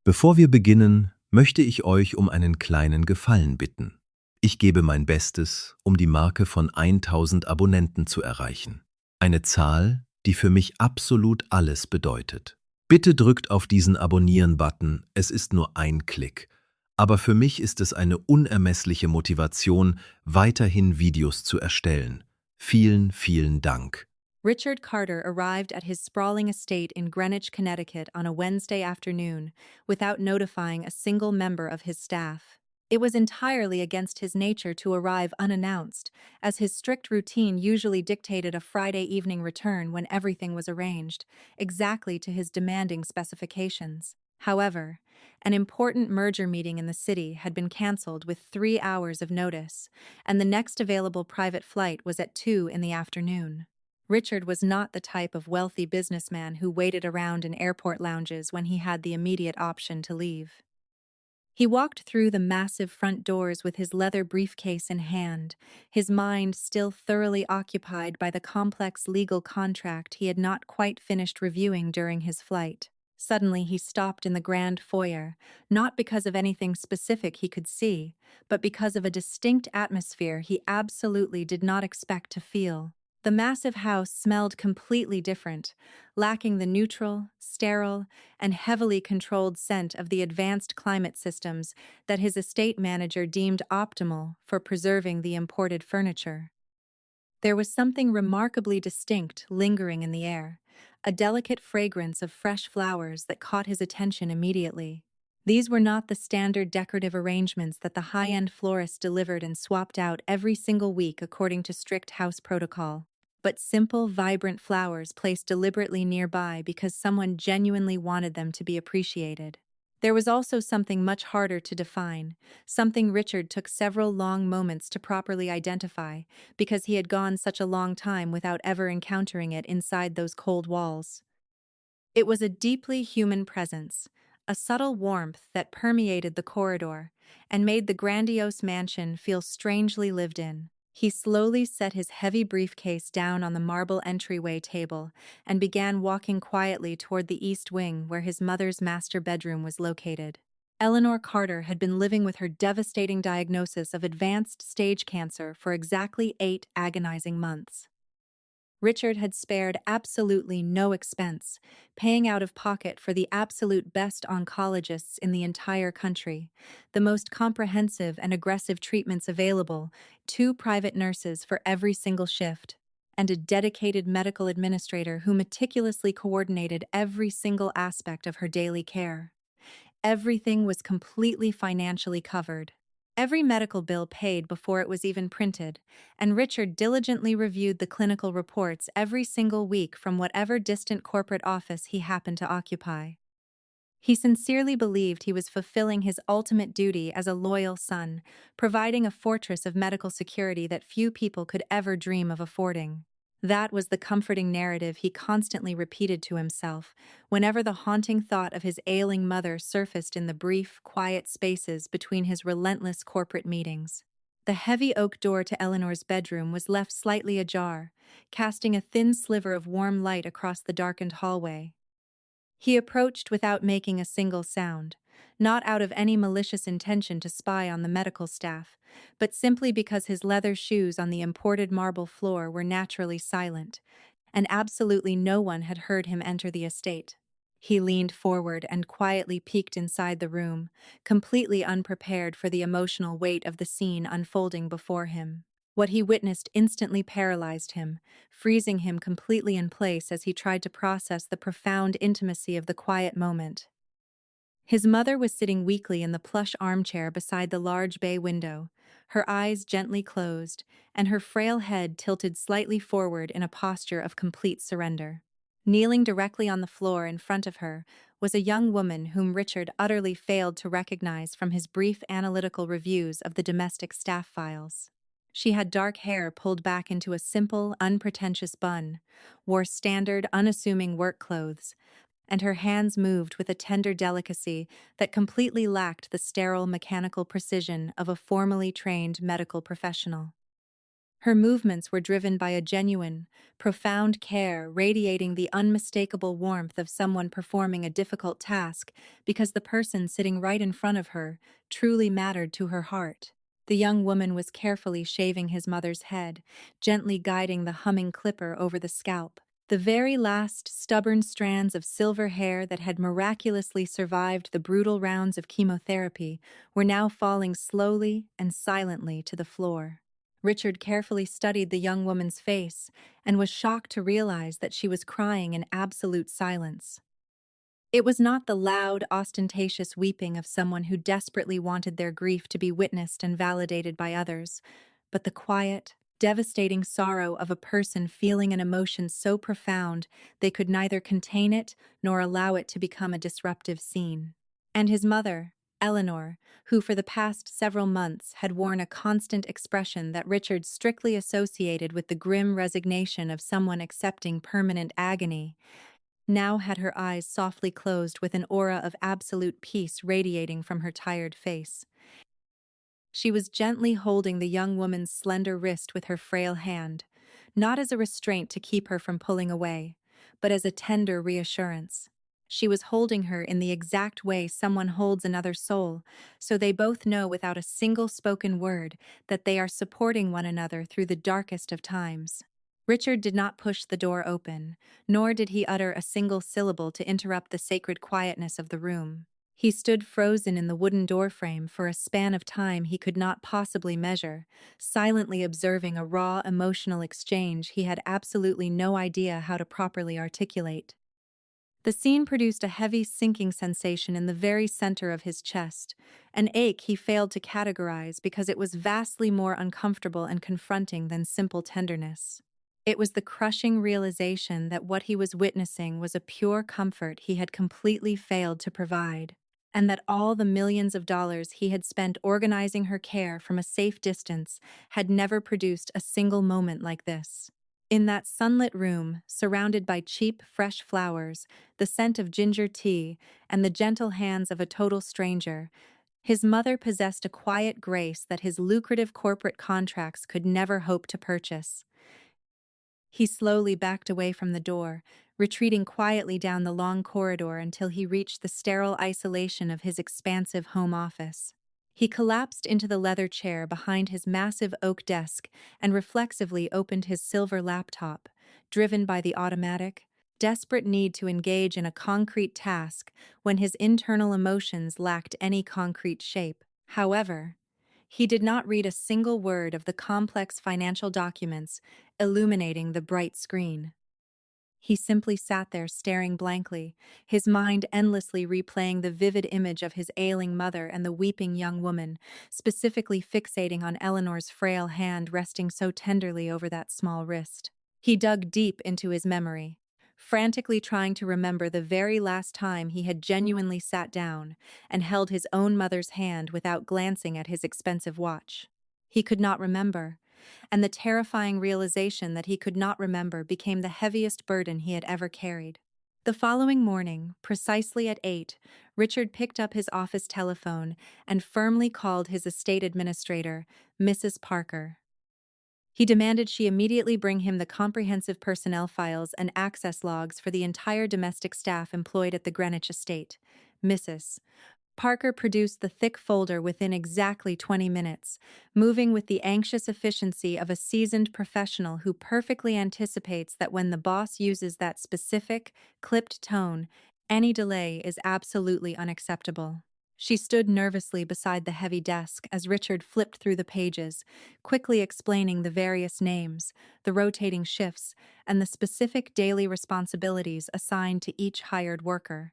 Bevor wir beginnen, möchte ich euch um einen kleinen Gefallen bitten. Ich gebe mein Bestes, um die Marke von 1000 Abonnenten zu erreichen. Eine Zahl, die für mich absolut alles bedeutet. Bitte drückt auf diesen Abonnieren-Button, es ist nur ein Klick. Aber für mich ist es eine unermessliche Motivation, weiterhin Videos zu erstellen. Vielen, vielen Dank. Richard Carter arrived at his sprawling estate in Greenwich, Connecticut on a Wednesday afternoon without notifying a single member of his staff. It was entirely against his nature to arrive unannounced, as his strict routine usually dictated a Friday evening return when everything was arranged, exactly to his demanding specifications. However, an important merger meeting in the city had been cancelled with 3 hours of notice, and the next available private flight was at 2 in the afternoon. Richard was not the type of wealthy businessman who waited around in airport lounges when he had the immediate option to leave. He walked through the massive front doors with his leather briefcase in hand, his mind still thoroughly occupied by the complex legal contract he had not quite finished reviewing during his flight. Suddenly, he stopped in the grand foyer, not because of anything specific he could see, but because of a distinct atmosphere he absolutely did not expect to feel. The massive house smelled completely different, lacking the neutral, sterile, and heavily controlled scent of the advanced climate systems that his estate manager deemed optimal for preserving the imported furniture. There was something remarkably distinct lingering in the air, a delicate fragrance of fresh flowers that caught his attention immediately. These were not the standard decorative arrangements that the high-end florist delivered and swapped out every single week according to strict house protocol, but simple, vibrant flowers placed deliberately nearby because someone genuinely wanted them to be appreciated. There was also something much harder to define, something Richard took several long moments to properly identify because he had gone such a long time without ever encountering it inside those cold walls. It was a deeply human presence, a subtle warmth that permeated the corridor and made the grandiose mansion feel strangely lived in. He slowly set his heavy briefcase down on the marble entryway table and began walking quietly toward the east wing where his mother's master bedroom was located. Eleanor Carter had been living with her devastating diagnosis of advanced stage cancer for exactly 8 agonizing months. Richard had spared absolutely no expense, paying out of pocket for the absolute best oncologists in the entire country, the most comprehensive and aggressive treatments available, 2 private nurses for every single shift, and a dedicated medical administrator who meticulously coordinated every single aspect of her daily care. Everything was completely financially covered. Every medical bill paid before it was even printed, and Richard diligently reviewed the clinical reports every single week from whatever distant corporate office he happened to occupy. He sincerely believed he was fulfilling his ultimate duty as a loyal son, providing a fortress of medical security that few people could ever dream of affording. That was the comforting narrative he constantly repeated to himself, whenever the haunting thought of his ailing mother surfaced in the brief, quiet spaces between his relentless corporate meetings. The heavy oak door to Eleanor's bedroom was left slightly ajar, casting a thin sliver of warm light across the darkened hallway. He approached without making a single sound, not out of any malicious intention to spy on the medical staff, but simply because his leather shoes on the imported marble floor were naturally silent, and absolutely no one had heard him enter the estate. He leaned forward and quietly peeked inside the room, completely unprepared for the emotional weight of the scene unfolding before him. What he witnessed instantly paralyzed him, freezing him completely in place as he tried to process the profound intimacy of the quiet moment. His mother was sitting weakly in the plush armchair beside the large bay window, her eyes gently closed, and her frail head tilted slightly forward in a posture of complete surrender. Kneeling directly on the floor in front of her was a young woman whom Richard utterly failed to recognize from his brief analytical reviews of the domestic staff files. She had dark hair pulled back into a simple, unpretentious bun, wore standard, unassuming work clothes, and her hands moved with a tender delicacy that completely lacked the sterile mechanical precision of a formally trained medical professional. Her movements were driven by a genuine, profound care radiating the unmistakable warmth of someone performing a difficult task because the person sitting right in front of her truly mattered to her heart. The young woman was carefully shaving his mother's head, gently guiding the humming clipper over the scalp. The very last stubborn strands of silver hair that had miraculously survived the brutal rounds of chemotherapy were now falling slowly and silently to the floor. Richard carefully studied the young woman's face and was shocked to realize that she was crying in absolute silence. It was not the loud, ostentatious weeping of someone who desperately wanted their grief to be witnessed and validated by others, but the quiet, devastating sorrow of a person feeling an emotion so profound they could neither contain it nor allow it to become a disruptive scene. And his mother, Eleanor, who for the past several months had worn a constant expression that Richard strictly associated with the grim resignation of someone accepting permanent agony, now had her eyes softly closed with an aura of absolute peace radiating from her tired face. She was gently holding the young woman's slender wrist with her frail hand, not as a restraint to keep her from pulling away, but as a tender reassurance. She was holding her in the exact way someone holds another soul, so they both know without a single spoken word that they are supporting one another through the darkest of times. Richard did not push the door open, nor did he utter a single syllable to interrupt the sacred quietness of the room. He stood frozen in the wooden doorframe for a span of time he could not possibly measure, silently observing a raw emotional exchange he had absolutely no idea how to properly articulate. The scene produced a heavy sinking sensation in the very center of his chest, an ache he failed to categorize because it was vastly more uncomfortable and confronting than simple tenderness. It was the crushing realization that what he was witnessing was a pure comfort he had completely failed to provide, and that all the millions of dollars he had spent organizing her care from a safe distance had never produced a single moment like this. In that sunlit room, surrounded by cheap, fresh flowers, the scent of ginger tea, and the gentle hands of a total stranger, his mother possessed a quiet grace that his lucrative corporate contracts could never hope to purchase. He slowly backed away from the door, retreating quietly down the long corridor until he reached the sterile isolation of his expansive home office. He collapsed into the leather chair behind his massive oak desk and reflexively opened his silver laptop, driven by the automatic, desperate need to engage in a concrete task when his internal emotions lacked any concrete shape. However, he did not read a single word of the complex financial documents illuminating the bright screen. He simply sat there staring blankly, his mind endlessly replaying the vivid image of his ailing mother and the weeping young woman, specifically fixating on Eleanor's frail hand resting so tenderly over that small wrist. He dug deep into his memory, frantically trying to remember the very last time he had genuinely sat down and held his own mother's hand without glancing at his expensive watch. He could not remember, and the terrifying realization that he could not remember became the heaviest burden he had ever carried. The following morning, precisely at 8, Richard picked up his office telephone and firmly called his estate administrator, Mrs. Parker. He demanded she immediately bring him the comprehensive personnel files and access logs for the entire domestic staff employed at the Greenwich estate. Mrs. Parker produced the thick folder within exactly 20 minutes, moving with the anxious efficiency of a seasoned professional who perfectly anticipates that when the boss uses that specific, clipped tone, any delay is absolutely unacceptable. She stood nervously beside the heavy desk as Richard flipped through the pages, quickly explaining the various names, the rotating shifts, and the specific daily responsibilities assigned to each hired worker.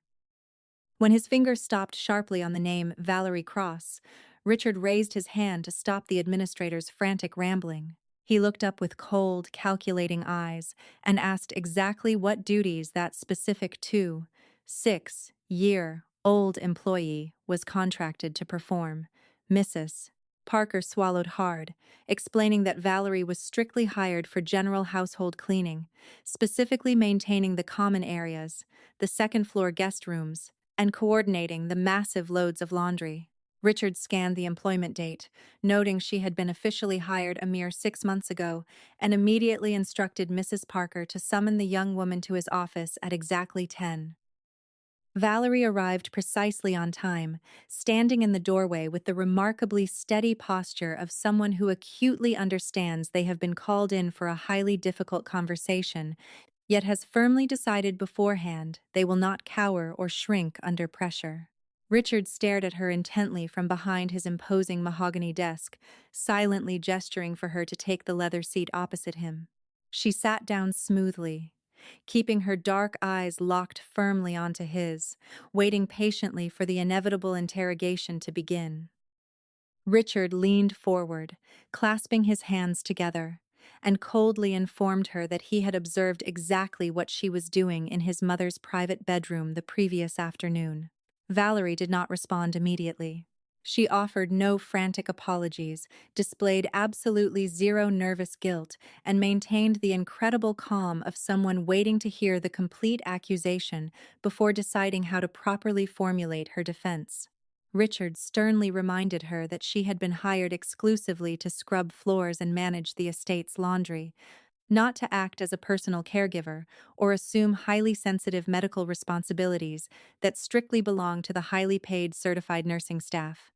When his finger stopped sharply on the name Valerie Cross, Richard raised his hand to stop the administrator's frantic rambling. He looked up with cold, calculating eyes and asked exactly what duties that specific 6-year-old employee was contracted to perform. Mrs. Parker swallowed hard, explaining that Valerie was strictly hired for general household cleaning, specifically maintaining the common areas, the second-floor guest rooms, and coordinating the massive loads of laundry. Richard scanned the employment date, noting she had been officially hired a mere 6 months ago, and immediately instructed Mrs. Parker to summon the young woman to his office at exactly 10. Valerie arrived precisely on time, standing in the doorway with the remarkably steady posture of someone who acutely understands they have been called in for a highly difficult conversation, yet has firmly decided beforehand they will not cower or shrink under pressure. Richard stared at her intently from behind his imposing mahogany desk, silently gesturing for her to take the leather seat opposite him. She sat down smoothly, keeping her dark eyes locked firmly onto his, waiting patiently for the inevitable interrogation to begin. Richard leaned forward, clasping his hands together, and coldly informed her that he had observed exactly what she was doing in his mother's private bedroom the previous afternoon. Valerie did not respond immediately. She offered no frantic apologies, displayed absolutely zero nervous guilt, and maintained the incredible calm of someone waiting to hear the complete accusation before deciding how to properly formulate her defense. Richard sternly reminded her that she had been hired exclusively to scrub floors and manage the estate's laundry, not to act as a personal caregiver or assume highly sensitive medical responsibilities that strictly belong to the highly paid certified nursing staff.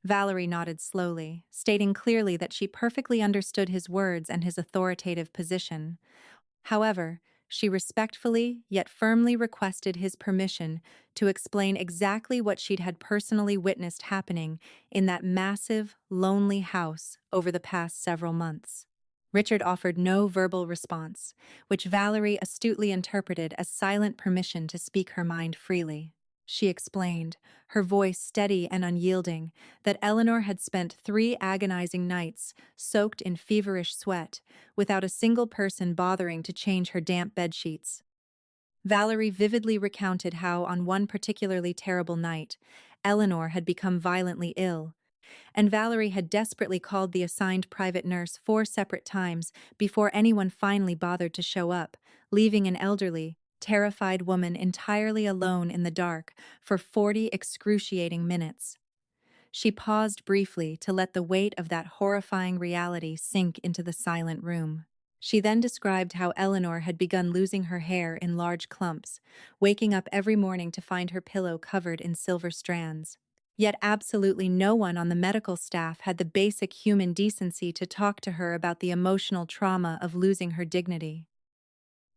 Valerie nodded slowly, stating clearly that she perfectly understood his words and his authoritative position. However, she respectfully yet firmly requested his permission to explain exactly what she'd had personally witnessed happening in that massive, lonely house over the past several months. Richard offered no verbal response, which Valerie astutely interpreted as silent permission to speak her mind freely. She explained, her voice steady and unyielding, that Eleanor had spent 3 agonizing nights, soaked in feverish sweat, without a single person bothering to change her damp bedsheets. Valerie vividly recounted how, on one particularly terrible night, Eleanor had become violently ill, and Valerie had desperately called the assigned private nurse 4 separate times before anyone finally bothered to show up, leaving an elderly, terrified woman entirely alone in the dark for 40 excruciating minutes. She paused briefly to let the weight of that horrifying reality sink into the silent room. She then described how Eleanor had begun losing her hair in large clumps, waking up every morning to find her pillow covered in silver strands. Yet absolutely no one on the medical staff had the basic human decency to talk to her about the emotional trauma of losing her dignity.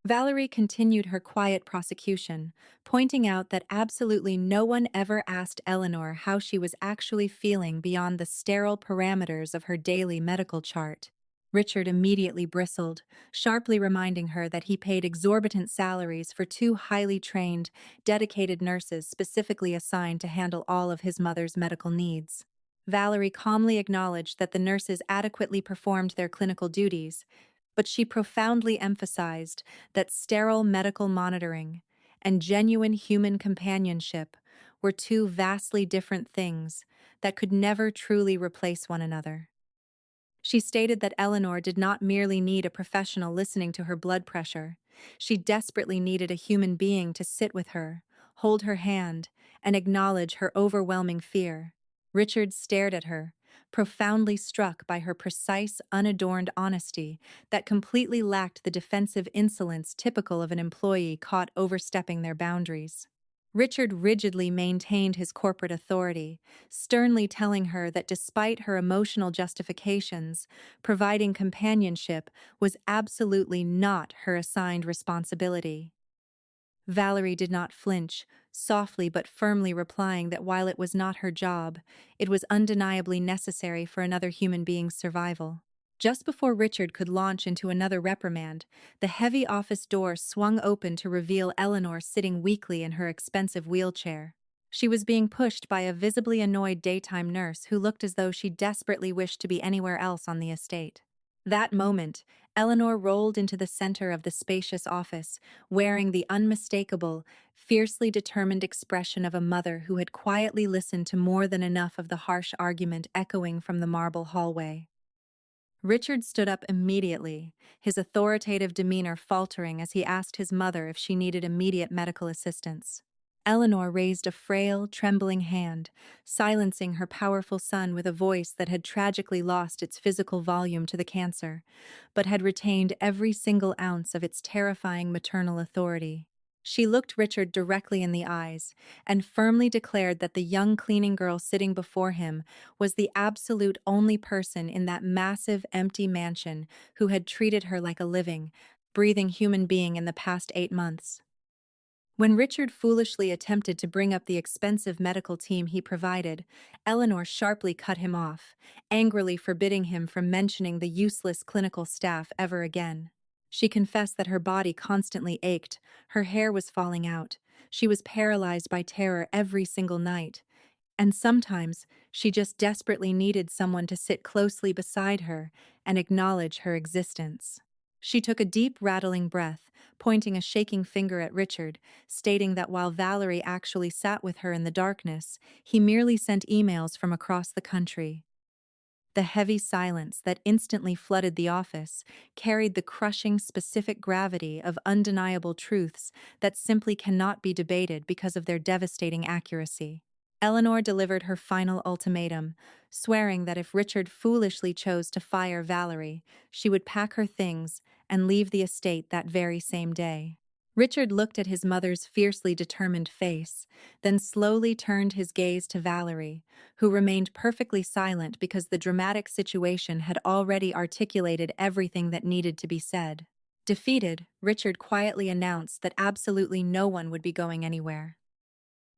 Valerie continued her quiet prosecution, pointing out that absolutely no one ever asked Eleanor how she was actually feeling beyond the sterile parameters of her daily medical chart. Richard immediately bristled, sharply reminding her that he paid exorbitant salaries for 2 highly trained, dedicated nurses specifically assigned to handle all of his mother's medical needs. Valerie calmly acknowledged that the nurses adequately performed their clinical duties, but she profoundly emphasized that sterile medical monitoring and genuine human companionship were 2 vastly different things that could never truly replace one another. She stated that Eleanor did not merely need a professional listening to her blood pressure. She desperately needed a human being to sit with her, hold her hand, and acknowledge her overwhelming fear. Richard stared at her, profoundly struck by her precise, unadorned honesty that completely lacked the defensive insolence typical of an employee caught overstepping their boundaries. Richard rigidly maintained his corporate authority, sternly telling her that despite her emotional justifications, providing companionship was absolutely not her assigned responsibility. Valerie did not flinch, softly but firmly replying that while it was not her job, it was undeniably necessary for another human being's survival. Just before Richard could launch into another reprimand, the heavy office door swung open to reveal Eleanor sitting weakly in her expensive wheelchair. She was being pushed by a visibly annoyed daytime nurse who looked as though she desperately wished to be anywhere else on the estate. That moment, Eleanor rolled into the center of the spacious office, wearing the unmistakable, fiercely determined expression of a mother who had quietly listened to more than enough of the harsh argument echoing from the marble hallway. Richard stood up immediately, his authoritative demeanor faltering as he asked his mother if she needed immediate medical assistance. Eleanor raised a frail, trembling hand, silencing her powerful son with a voice that had tragically lost its physical volume to the cancer, but had retained every single ounce of its terrifying maternal authority. She looked Richard directly in the eyes and firmly declared that the young cleaning girl sitting before him was the absolute only person in that massive, empty mansion who had treated her like a living, breathing human being in the past 8 months. When Richard foolishly attempted to bring up the expensive medical team he provided, Eleanor sharply cut him off, angrily forbidding him from mentioning the useless clinical staff ever again. She confessed that her body constantly ached, her hair was falling out, she was paralyzed by terror every single night, and sometimes she just desperately needed someone to sit closely beside her and acknowledge her existence. She took a deep, rattling breath, pointing a shaking finger at Richard, stating that while Valerie actually sat with her in the darkness, he merely sent emails from across the country. The heavy silence that instantly flooded the office carried the crushing specific gravity of undeniable truths that simply cannot be debated because of their devastating accuracy. Eleanor delivered her final ultimatum, swearing that if Richard foolishly chose to fire Valerie, she would pack her things and leave the estate that very same day. Richard looked at his mother's fiercely determined face, then slowly turned his gaze to Valerie, who remained perfectly silent because the dramatic situation had already articulated everything that needed to be said. Defeated, Richard quietly announced that absolutely no one would be going anywhere.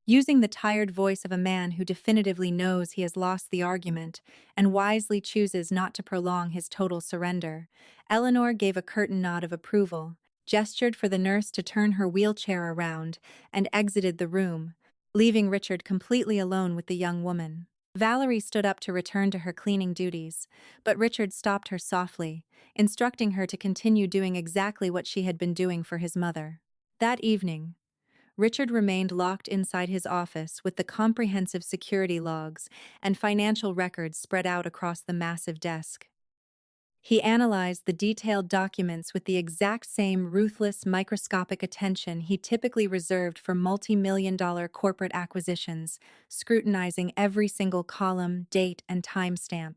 Using the tired voice of a man who definitively knows he has lost the argument and wisely chooses not to prolong his total surrender, Eleanor gave a curtain nod of approval, gestured for the nurse to turn her wheelchair around, and exited the room, leaving Richard completely alone with the young woman. Valerie stood up to return to her cleaning duties, but Richard stopped her softly, instructing her to continue doing exactly what she had been doing for his mother. That evening, Richard remained locked inside his office with the comprehensive security logs and financial records spread out across the massive desk. He analyzed the detailed documents with the exact same ruthless, microscopic attention he typically reserved for multi-million-dollar corporate acquisitions, scrutinizing every single column, date, and timestamp.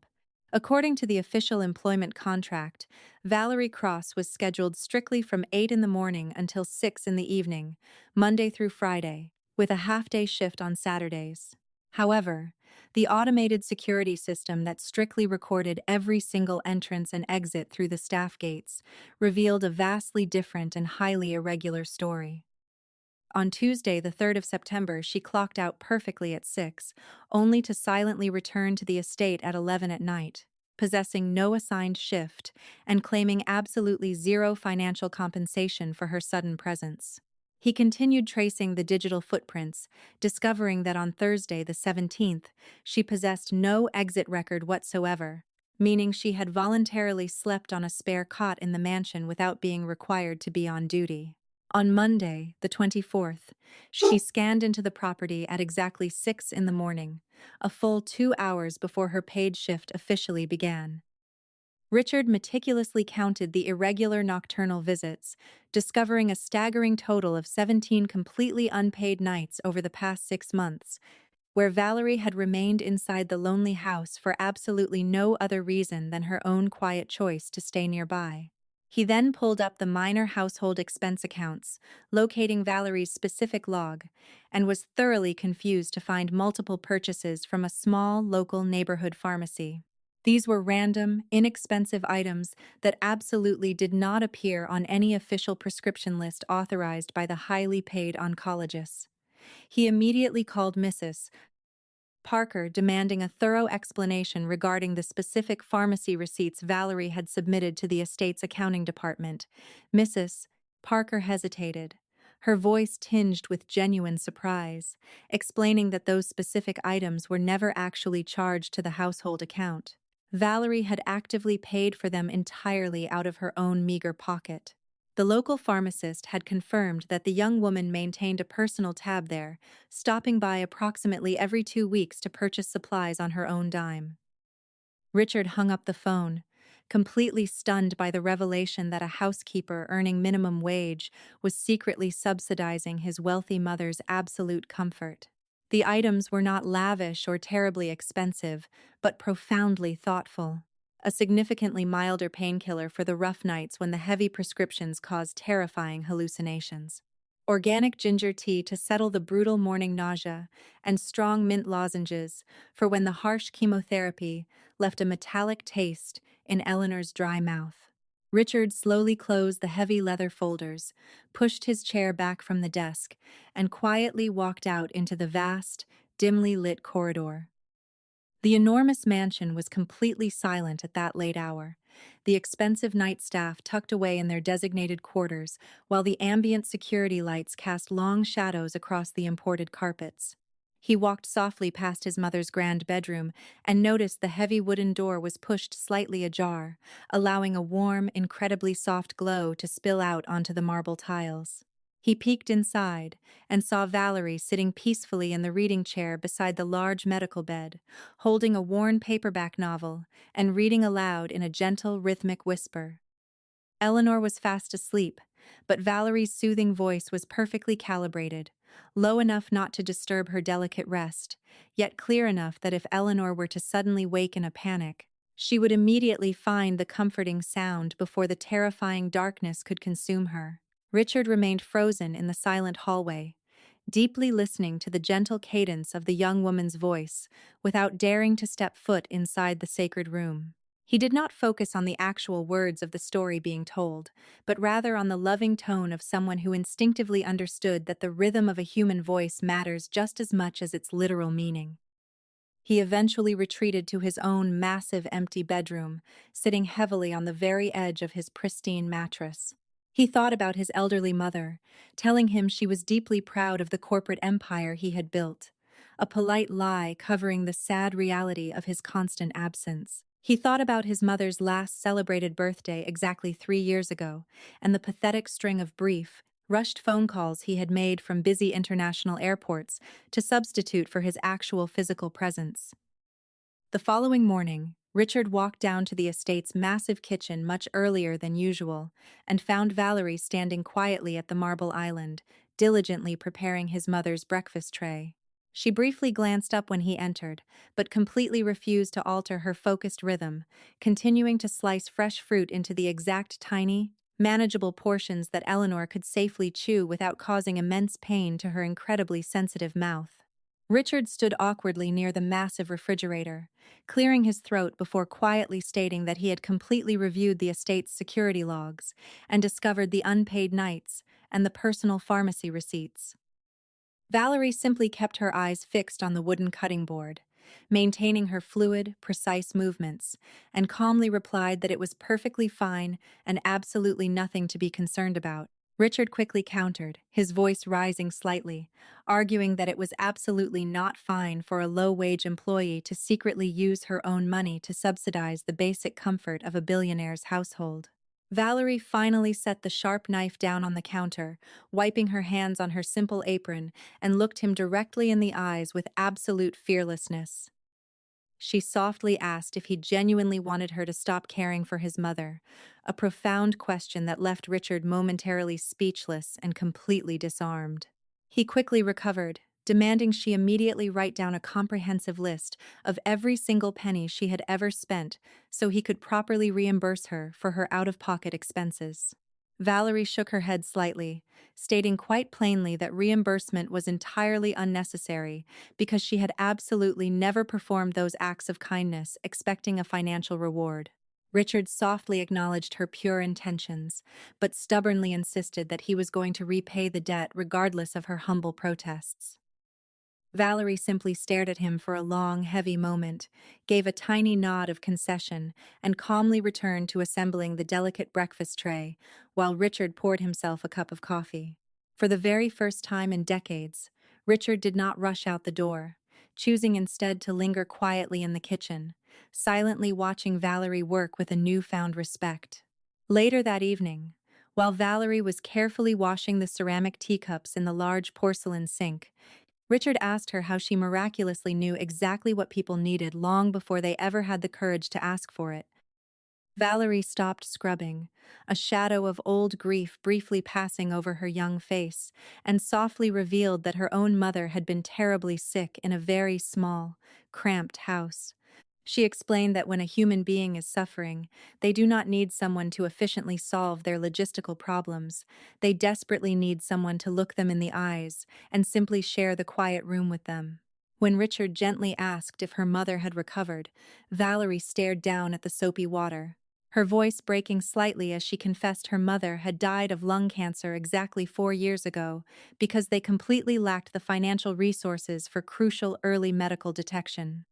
According to the official employment contract, Valerie Cross was scheduled strictly from 8 in the morning until 6 in the evening, Monday through Friday, with a half-day shift on Saturdays. However, the automated security system that strictly recorded every single entrance and exit through the staff gates revealed a vastly different and highly irregular story. On Tuesday, the 3rd of September, she clocked out perfectly at 6, only to silently return to the estate at 11 at night, possessing no assigned shift and claiming absolutely zero financial compensation for her sudden presence. He continued tracing the digital footprints, discovering that on Thursday, the 17th, she possessed no exit record whatsoever, meaning she had voluntarily slept on a spare cot in the mansion without being required to be on duty. On Monday, the 24th, she scanned into the property at exactly 6 in the morning, a full 2 hours before her paid shift officially began. Richard meticulously counted the irregular nocturnal visits, discovering a staggering total of 17 completely unpaid nights over the past 6 months, where Valerie had remained inside the lonely house for absolutely no other reason than her own quiet choice to stay nearby. He then pulled up the minor household expense accounts, locating Valerie's specific log, and was thoroughly confused to find multiple purchases from a small, local neighborhood pharmacy. These were random, inexpensive items that absolutely did not appear on any official prescription list authorized by the highly paid oncologists. He immediately called Mrs. Parker, demanding a thorough explanation regarding the specific pharmacy receipts Valerie had submitted to the estate's accounting department. Mrs. Parker hesitated, her voice tinged with genuine surprise, explaining that those specific items were never actually charged to the household account. Valerie had actively paid for them entirely out of her own meager pocket. The local pharmacist had confirmed that the young woman maintained a personal tab there, stopping by approximately every 2 weeks to purchase supplies on her own dime. Richard hung up the phone, completely stunned by the revelation that a housekeeper earning minimum wage was secretly subsidizing his wealthy mother's absolute comfort. The items were not lavish or terribly expensive, but profoundly thoughtful. A significantly milder painkiller for the rough nights when the heavy prescriptions caused terrifying hallucinations. Organic ginger tea to settle the brutal morning nausea, and strong mint lozenges for when the harsh chemotherapy left a metallic taste in Eleanor's dry mouth. Richard slowly closed the heavy leather folders, pushed his chair back from the desk, and quietly walked out into the vast, dimly lit corridor. The enormous mansion was completely silent at that late hour, the expensive night staff tucked away in their designated quarters, while the ambient security lights cast long shadows across the imported carpets. He walked softly past his mother's grand bedroom and noticed the heavy wooden door was pushed slightly ajar, allowing a warm, incredibly soft glow to spill out onto the marble tiles. He peeked inside and saw Valerie sitting peacefully in the reading chair beside the large medical bed, holding a worn paperback novel and reading aloud in a gentle, rhythmic whisper. Eleanor was fast asleep, but Valerie's soothing voice was perfectly calibrated, low enough not to disturb her delicate rest, yet clear enough that if Eleanor were to suddenly wake in a panic, she would immediately find the comforting sound before the terrifying darkness could consume her. Richard remained frozen in the silent hallway, deeply listening to the gentle cadence of the young woman's voice without daring to step foot inside the sacred room. He did not focus on the actual words of the story being told, but rather on the loving tone of someone who instinctively understood that the rhythm of a human voice matters just as much as its literal meaning. He eventually retreated to his own massive empty bedroom, sitting heavily on the very edge of his pristine mattress. He thought about his elderly mother, telling him she was deeply proud of the corporate empire he had built, a polite lie covering the sad reality of his constant absence. He thought about his mother's last celebrated birthday exactly 3 years ago, and the pathetic string of brief, rushed phone calls he had made from busy international airports to substitute for his actual physical presence. The following morning, Richard walked down to the estate's massive kitchen much earlier than usual and found Valerie standing quietly at the marble island, diligently preparing his mother's breakfast tray. She briefly glanced up when he entered, but completely refused to alter her focused rhythm, continuing to slice fresh fruit into the exact tiny, manageable portions that Eleanor could safely chew without causing immense pain to her incredibly sensitive mouth. Richard stood awkwardly near the massive refrigerator, clearing his throat before quietly stating that he had completely reviewed the estate's security logs and discovered the unpaid nights and the personal pharmacy receipts. Valerie simply kept her eyes fixed on the wooden cutting board, maintaining her fluid, precise movements, and calmly replied that it was perfectly fine and absolutely nothing to be concerned about. Richard quickly countered, his voice rising slightly, arguing that it was absolutely not fine for a low-wage employee to secretly use her own money to subsidize the basic comfort of a billionaire's household. Valerie finally set the sharp knife down on the counter, wiping her hands on her simple apron, and looked him directly in the eyes with absolute fearlessness. She softly asked if he genuinely wanted her to stop caring for his mother, a profound question that left Richard momentarily speechless and completely disarmed. He quickly recovered, demanding she immediately write down a comprehensive list of every single penny she had ever spent so he could properly reimburse her for her out-of-pocket expenses. Valerie shook her head slightly, stating quite plainly that reimbursement was entirely unnecessary because she had absolutely never performed those acts of kindness expecting a financial reward. Richard softly acknowledged her pure intentions, but stubbornly insisted that he was going to repay the debt regardless of her humble protests. Valerie simply stared at him for a long, heavy moment, gave a tiny nod of concession, and calmly returned to assembling the delicate breakfast tray, while Richard poured himself a cup of coffee. For the very first time in decades, Richard did not rush out the door, choosing instead to linger quietly in the kitchen, silently watching Valerie work with a newfound respect. Later that evening, while Valerie was carefully washing the ceramic teacups in the large porcelain sink, Richard asked her how she miraculously knew exactly what people needed long before they ever had the courage to ask for it. Valerie stopped scrubbing, a shadow of old grief briefly passing over her young face, and softly revealed that her own mother had been terribly sick in a very small, cramped house. She explained that when a human being is suffering, they do not need someone to efficiently solve their logistical problems. They desperately need someone to look them in the eyes and simply share the quiet room with them. When Richard gently asked if her mother had recovered, Valerie stared down at the soapy water, her voice breaking slightly as she confessed her mother had died of lung cancer exactly 4 years ago because they completely lacked the financial resources for crucial early medical detection.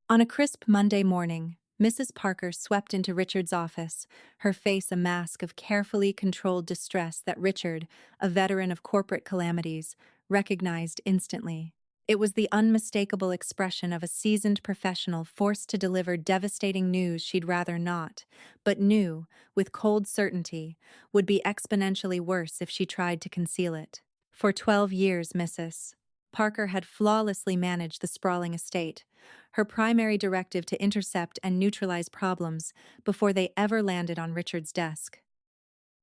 On a crisp Monday morning, Mrs. Parker swept into Richard's office, her face a mask of carefully controlled distress that Richard, a veteran of corporate calamities, recognized instantly. It was the unmistakable expression of a seasoned professional forced to deliver devastating news she'd rather not, but knew, with cold certainty, would be exponentially worse if she tried to conceal it. For 12 years, Mrs. Parker had flawlessly managed the sprawling estate, her primary directive to intercept and neutralize problems before they ever landed on Richard's desk.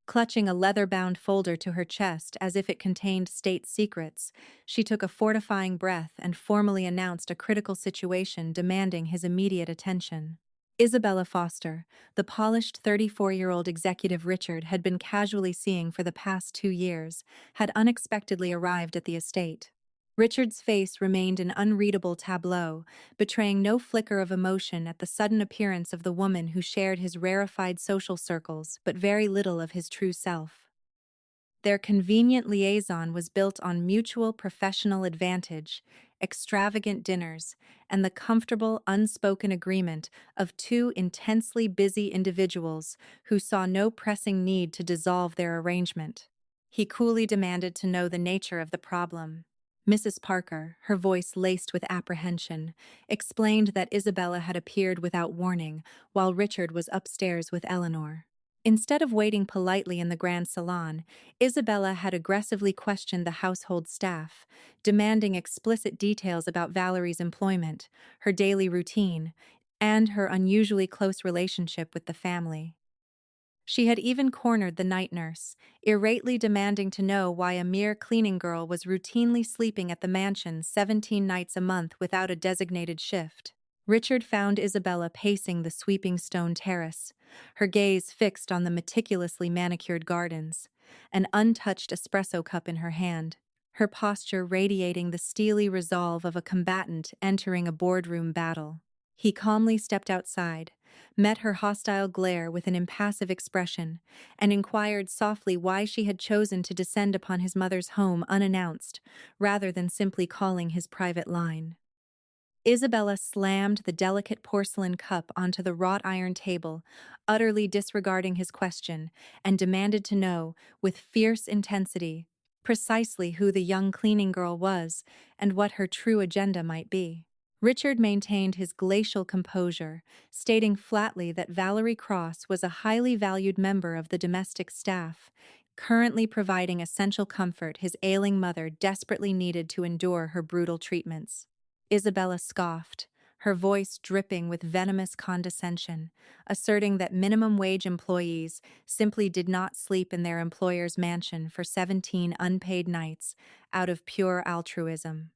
Clutching a leather-bound folder to her chest as if it contained state secrets, she took a fortifying breath and formally announced a critical situation demanding his immediate attention. Isabella Foster, the polished 34-year-old executive Richard had been casually seeing for the past 2 years, had unexpectedly arrived at the estate. Richard's face remained an unreadable tableau, betraying no flicker of emotion at the sudden appearance of the woman who shared his rarefied social circles but very little of his true self. Their convenient liaison was built on mutual professional advantage, extravagant dinners, and the comfortable, unspoken agreement of two intensely busy individuals who saw no pressing need to dissolve their arrangement. He coolly demanded to know the nature of the problem. Mrs. Parker, her voice laced with apprehension, explained that Isabella had appeared without warning while Richard was upstairs with Eleanor. Instead of waiting politely in the grand salon, Isabella had aggressively questioned the household staff, demanding explicit details about Valerie's employment, her daily routine, and her unusually close relationship with the family. She had even cornered the night nurse, irately demanding to know why a mere cleaning girl was routinely sleeping at the mansion 17 nights a month without a designated shift. Richard found Isabella pacing the sweeping stone terrace, her gaze fixed on the meticulously manicured gardens, an untouched espresso cup in her hand, her posture radiating the steely resolve of a combatant entering a boardroom battle. He calmly stepped outside, met her hostile glare with an impassive expression, and inquired softly why she had chosen to descend upon his mother's home unannounced, rather than simply calling his private line. Isabella slammed the delicate porcelain cup onto the wrought iron table, utterly disregarding his question, and demanded to know, with fierce intensity, precisely who the young cleaning girl was and what her true agenda might be. Richard maintained his glacial composure, stating flatly that Valerie Cross was a highly valued member of the domestic staff, currently providing essential comfort his ailing mother desperately needed to endure her brutal treatments. Isabella scoffed, her voice dripping with venomous condescension, asserting that minimum wage employees simply did not sleep in their employer's mansion for 17 unpaid nights out of pure altruism.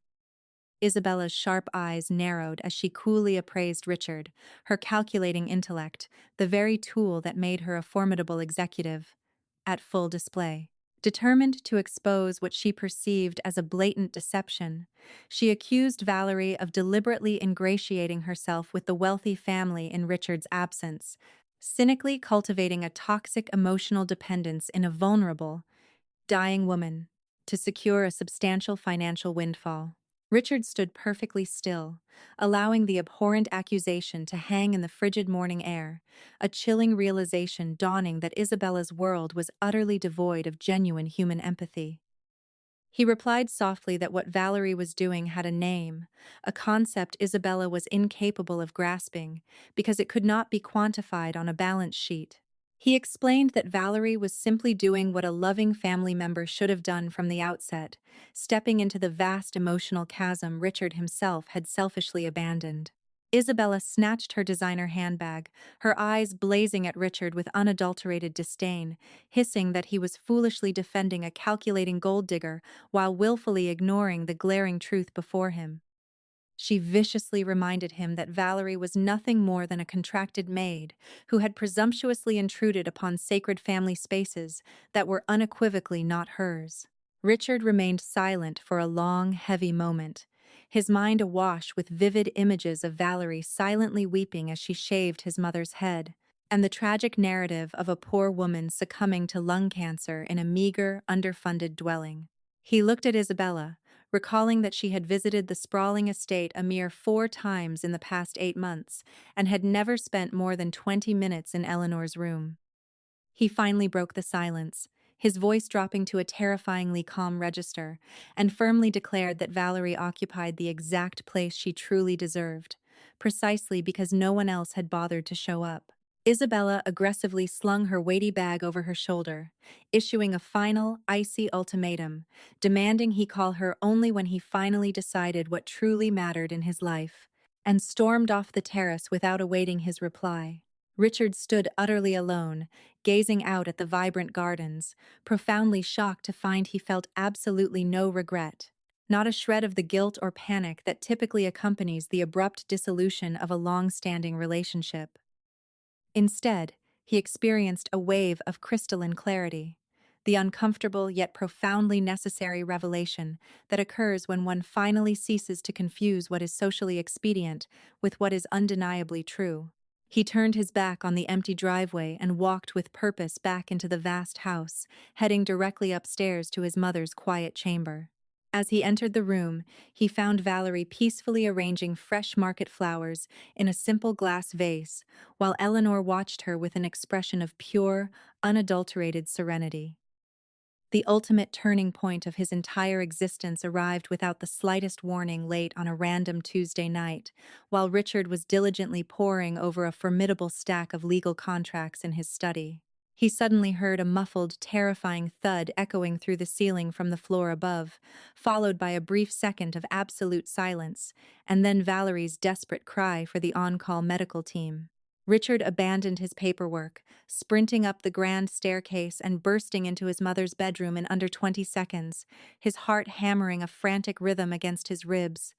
Isabella's sharp eyes narrowed as she coolly appraised Richard, her calculating intellect, the very tool that made her a formidable executive, at full display. Determined to expose what she perceived as a blatant deception, she accused Valerie of deliberately ingratiating herself with the wealthy family in Richard's absence, cynically cultivating a toxic emotional dependence in a vulnerable, dying woman to secure a substantial financial windfall. Richard stood perfectly still, allowing the abhorrent accusation to hang in the frigid morning air, a chilling realization dawning that Isabella's world was utterly devoid of genuine human empathy. He replied softly that what Valerie was doing had a name, a concept Isabella was incapable of grasping because it could not be quantified on a balance sheet. He explained that Valerie was simply doing what a loving family member should have done from the outset, stepping into the vast emotional chasm Richard himself had selfishly abandoned. Isabella snatched her designer handbag, her eyes blazing at Richard with unadulterated disdain, hissing that he was foolishly defending a calculating gold digger while willfully ignoring the glaring truth before him. She viciously reminded him that Valerie was nothing more than a contracted maid who had presumptuously intruded upon sacred family spaces that were unequivocally not hers. Richard remained silent for a long, heavy moment, his mind awash with vivid images of Valerie silently weeping as she shaved his mother's head, and the tragic narrative of a poor woman succumbing to lung cancer in a meager, underfunded dwelling. He looked at Isabella, recalling that she had visited the sprawling estate a mere 4 times in the past 8 months and had never spent more than 20 minutes in Eleanor's room. He finally broke the silence, his voice dropping to a terrifyingly calm register, and firmly declared that Valerie occupied the exact place she truly deserved, precisely because no one else had bothered to show up. Isabella aggressively slung her weighty bag over her shoulder, issuing a final, icy ultimatum, demanding he call her only when he finally decided what truly mattered in his life, and stormed off the terrace without awaiting his reply. Richard stood utterly alone, gazing out at the vibrant gardens, profoundly shocked to find he felt absolutely no regret, not a shred of the guilt or panic that typically accompanies the abrupt dissolution of a long-standing relationship. Instead, he experienced a wave of crystalline clarity, the uncomfortable yet profoundly necessary revelation that occurs when one finally ceases to confuse what is socially expedient with what is undeniably true. He turned his back on the empty driveway and walked with purpose back into the vast house, heading directly upstairs to his mother's quiet chamber. As he entered the room, he found Valerie peacefully arranging fresh market flowers in a simple glass vase, while Eleanor watched her with an expression of pure, unadulterated serenity. The ultimate turning point of his entire existence arrived without the slightest warning late on a random Tuesday night, while Richard was diligently poring over a formidable stack of legal contracts in his study. He suddenly heard a muffled, terrifying thud echoing through the ceiling from the floor above, followed by a brief second of absolute silence, and then Valerie's desperate cry for the on-call medical team. Richard abandoned his paperwork, sprinting up the grand staircase and bursting into his mother's bedroom in under 20 seconds, his heart hammering a frantic rhythm against his ribs.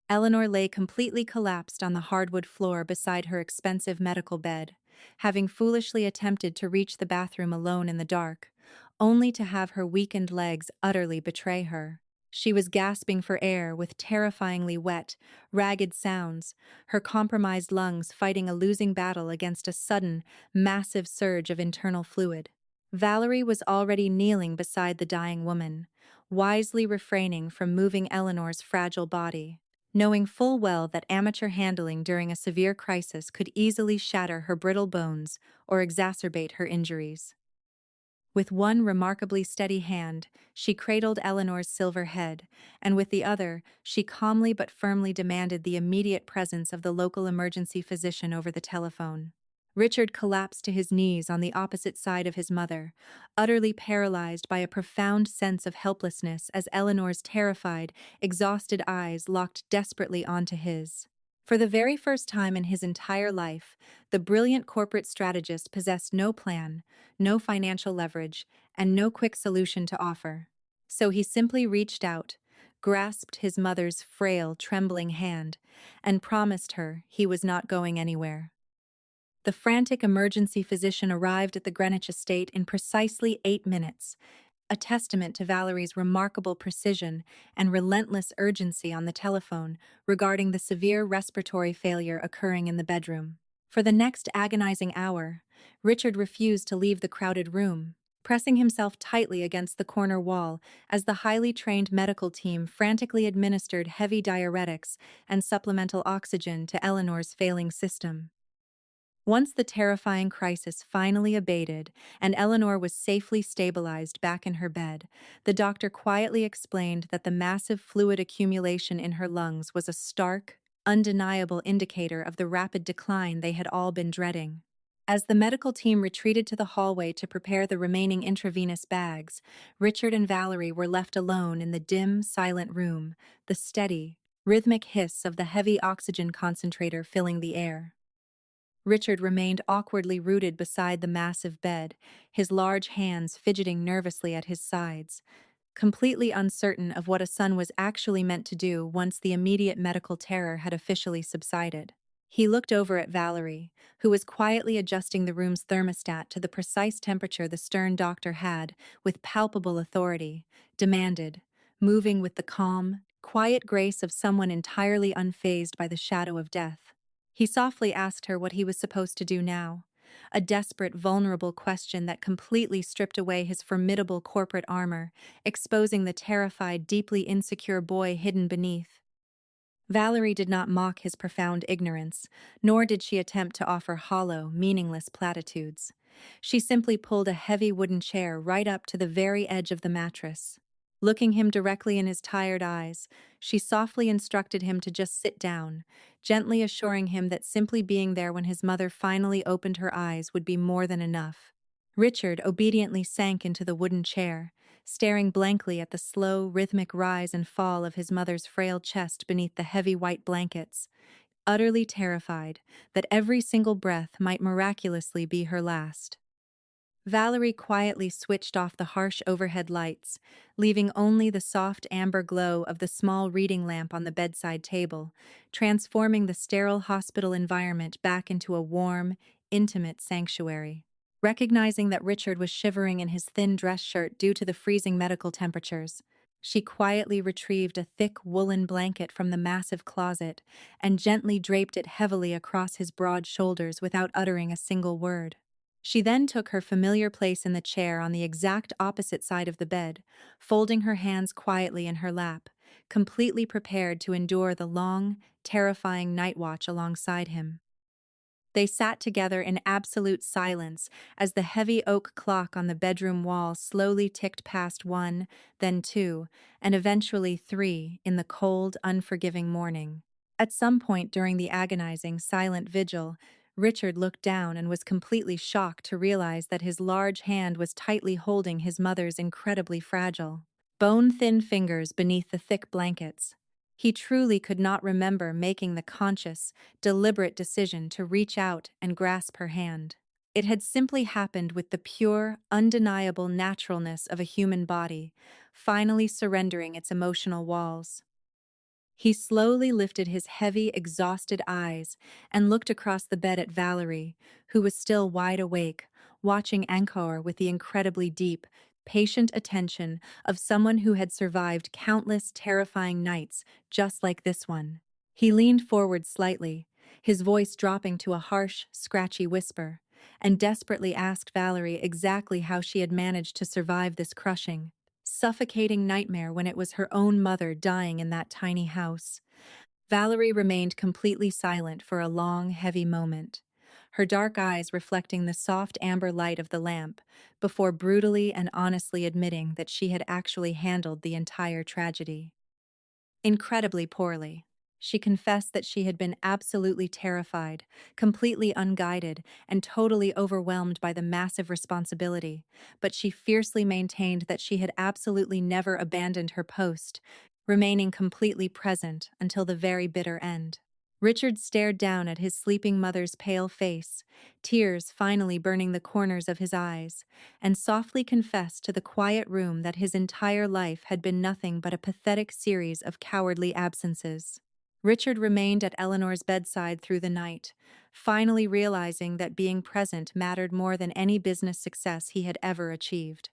Eleanor lay completely collapsed on the hardwood floor beside her expensive medical bed, having foolishly attempted to reach the bathroom alone in the dark, only to have her weakened legs utterly betray her. She was gasping for air with terrifyingly wet, ragged sounds, her compromised lungs fighting a losing battle against a sudden, massive surge of internal fluid. Valerie was already kneeling beside the dying woman, wisely refraining from moving Eleanor's fragile body, knowing full well that amateur handling during a severe crisis could easily shatter her brittle bones or exacerbate her injuries. With one remarkably steady hand, she cradled Eleanor's silver head, and with the other, she calmly but firmly demanded the immediate presence of the local emergency physician over the telephone. Richard collapsed to his knees on the opposite side of his mother, utterly paralyzed by a profound sense of helplessness as Eleanor's terrified, exhausted eyes locked desperately onto his. For the very first time in his entire life, the brilliant corporate strategist possessed no plan, no financial leverage, and no quick solution to offer. So he simply reached out, grasped his mother's frail, trembling hand, and promised her he was not going anywhere. The frantic emergency physician arrived at the Greenwich estate in precisely 8 minutes, a testament to Valerie's remarkable precision and relentless urgency on the telephone regarding the severe respiratory failure occurring in the bedroom. For the next agonizing hour, Richard refused to leave the crowded room, pressing himself tightly against the corner wall as the highly trained medical team frantically administered heavy diuretics and supplemental oxygen to Eleanor's failing system. Once the terrifying crisis finally abated and Eleanor was safely stabilized back in her bed, the doctor quietly explained that the massive fluid accumulation in her lungs was a stark, undeniable indicator of the rapid decline they had all been dreading. As the medical team retreated to the hallway to prepare the remaining intravenous bags, Richard and Valerie were left alone in the dim, silent room, the steady, rhythmic hiss of the heavy oxygen concentrator filling the air. Richard remained awkwardly rooted beside the massive bed, his large hands fidgeting nervously at his sides, completely uncertain of what a son was actually meant to do once the immediate medical terror had officially subsided. He looked over at Valerie, who was quietly adjusting the room's thermostat to the precise temperature the stern doctor had, with palpable authority, demanded, moving with the calm, quiet grace of someone entirely unfazed by the shadow of death. He softly asked her what he was supposed to do now, a desperate, vulnerable question that completely stripped away his formidable corporate armor, exposing the terrified, deeply insecure boy hidden beneath. Valerie did not mock his profound ignorance, nor did she attempt to offer hollow, meaningless platitudes. She simply pulled a heavy wooden chair right up to the very edge of the mattress. Looking him directly in his tired eyes, she softly instructed him to just sit down, gently assuring him that simply being there when his mother finally opened her eyes would be more than enough. Richard obediently sank into the wooden chair, staring blankly at the slow, rhythmic rise and fall of his mother's frail chest beneath the heavy white blankets, utterly terrified that every single breath might miraculously be her last. Valerie quietly switched off the harsh overhead lights, leaving only the soft amber glow of the small reading lamp on the bedside table, transforming the sterile hospital environment back into a warm, intimate sanctuary. Recognizing that Richard was shivering in his thin dress shirt due to the freezing medical temperatures, she quietly retrieved a thick woolen blanket from the massive closet and gently draped it heavily across his broad shoulders without uttering a single word. She then took her familiar place in the chair on the exact opposite side of the bed, folding her hands quietly in her lap, completely prepared to endure the long, terrifying night watch alongside him. They sat together in absolute silence as the heavy oak clock on the bedroom wall slowly ticked past 1, then 2, and eventually 3 in the cold, unforgiving morning. At some point during the agonizing, silent vigil, Richard looked down and was completely shocked to realize that his large hand was tightly holding his mother's incredibly fragile, bone-thin fingers beneath the thick blankets. He truly could not remember making the conscious, deliberate decision to reach out and grasp her hand. It had simply happened with the pure, undeniable naturalness of a human body, finally surrendering its emotional walls. He slowly lifted his heavy, exhausted eyes and looked across the bed at Valerie, who was still wide awake, watching Angkor with the incredibly deep, patient attention of someone who had survived countless terrifying nights just like this one. He leaned forward slightly, his voice dropping to a harsh, scratchy whisper, and desperately asked Valerie exactly how she had managed to survive this crushing, suffocating nightmare when it was her own mother dying in that tiny house. Valerie remained completely silent for a long, heavy moment, her dark eyes reflecting the soft amber light of the lamp, before brutally and honestly admitting that she had actually handled the entire tragedy incredibly poorly. She confessed that she had been absolutely terrified, completely unguided, and totally overwhelmed by the massive responsibility, but she fiercely maintained that she had absolutely never abandoned her post, remaining completely present until the very bitter end. Richard stared down at his sleeping mother's pale face, tears finally burning the corners of his eyes, and softly confessed to the quiet room that his entire life had been nothing but a pathetic series of cowardly absences. Richard remained at Eleanor's bedside through the night, finally realizing that being present mattered more than any business success he had ever achieved.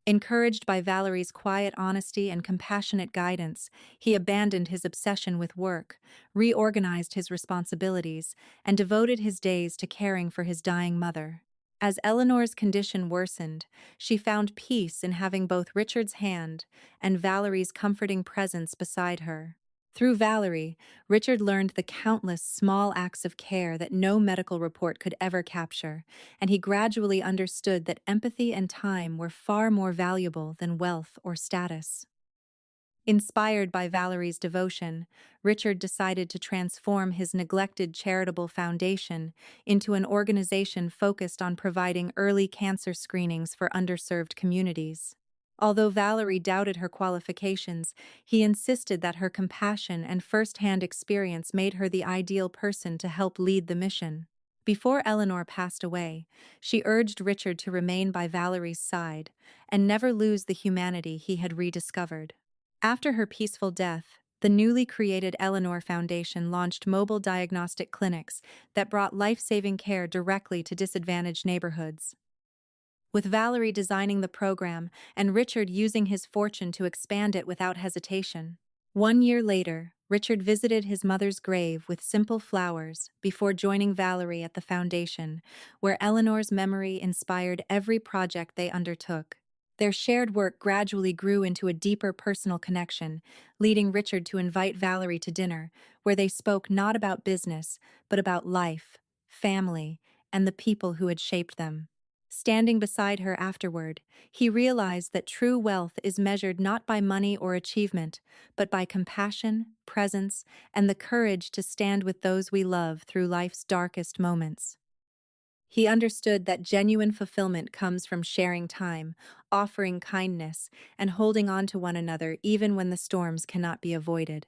Encouraged by Valerie's quiet honesty and compassionate guidance, he abandoned his obsession with work, reorganized his responsibilities, and devoted his days to caring for his dying mother. As Eleanor's condition worsened, she found peace in having both Richard's hand and Valerie's comforting presence beside her. Through Valerie, Richard learned the countless small acts of care that no medical report could ever capture, and he gradually understood that empathy and time were far more valuable than wealth or status. Inspired by Valerie's devotion, Richard decided to transform his neglected charitable foundation into an organization focused on providing early cancer screenings for underserved communities. Although Valerie doubted her qualifications, he insisted that her compassion and first-hand experience made her the ideal person to help lead the mission. Before Eleanor passed away, she urged Richard to remain by Valerie's side and never lose the humanity he had rediscovered. After her peaceful death, the newly created Eleanor Foundation launched mobile diagnostic clinics that brought life-saving care directly to disadvantaged neighborhoods. With Valerie designing the program and Richard using his fortune to expand it without hesitation. 1 year later, Richard visited his mother's grave with simple flowers before joining Valerie at the foundation, where Eleanor's memory inspired every project they undertook. Their shared work gradually grew into a deeper personal connection, leading Richard to invite Valerie to dinner, where they spoke not about business, but about life, family, and the people who had shaped them. Standing beside her afterward, he realized that true wealth is measured not by money or achievement, but by compassion, presence, and the courage to stand with those we love through life's darkest moments. He understood that genuine fulfillment comes from sharing time, offering kindness, and holding on to one another even when the storms cannot be avoided.